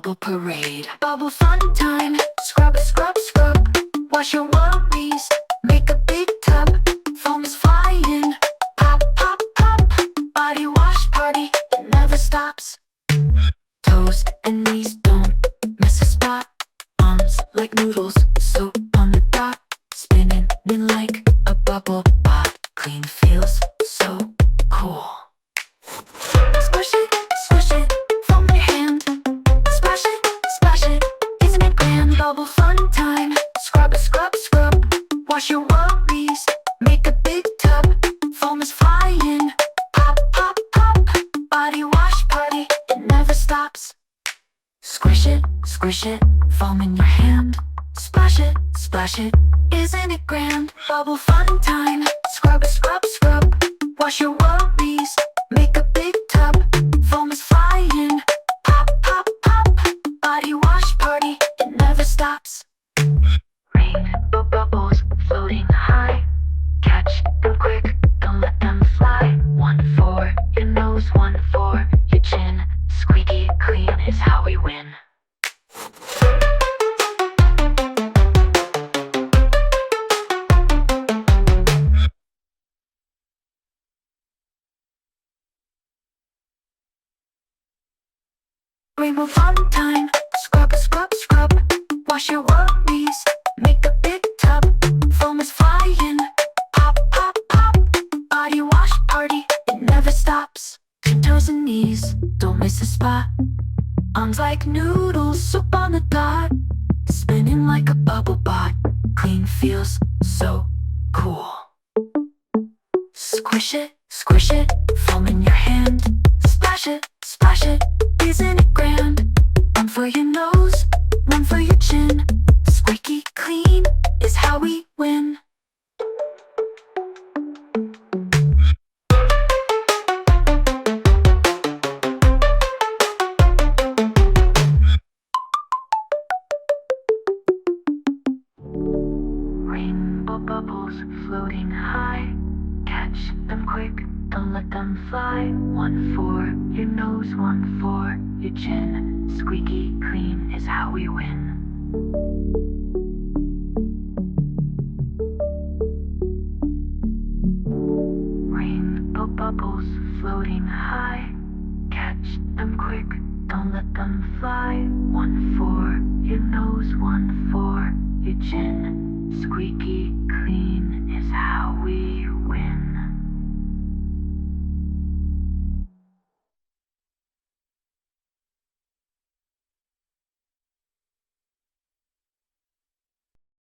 bubble parade. Bubble fun time, scrub, scrub, scrub. Wash your worries, make a big tub. Foam is flying, pop, pop, pop. Body wash party, it never stops. Toes and knees don't miss a spot. Arms like noodles, soap on the dot. Spinning in like a bubble pot. Clean feels so cool. Squish it, foam in your hand. Splash it, isn't it grand? Bubble fun time, scrub, scrub, scrub. Wash your worries, make a big tub. Foam is flying, pop, pop, pop. Body wash party, it never stops. Squish it, foam in your hand. Splash it, isn't it grand? Bubble fun time, scrub, scrub, scrub. Wash your worries, make a big tub. Foam is flying, pop, pop, pop. Body wash party, it never stops. Rainbow bubbles floating high. Catch them quick, don't let them fly. One for your nose, one for your chin. Squeaky clean is how we win. Rainbow fun time, scrub, scrub, scrub. Wash your worries, make a big tub. Foam is flying, pop, pop, pop. Body wash party, it never stops. Toes and knees, don't miss a spot. Arms like noodles, soup on the dot. Spinning like a bubble bot. Clean feels so cool. Squish it, foam in your hand. Splash it, isn't it grand? One for your nose, one for your chin. Squeaky clean is how we win. Rainbow bubbles floating high. Catch them quick, don't let them fly. One for your nose, one for your chin. Squeaky clean is how we win. Rainbow bubbles floating high. Catch them quick, don't let them fly. One for your nose, one for your chin. Squeaky clean is how we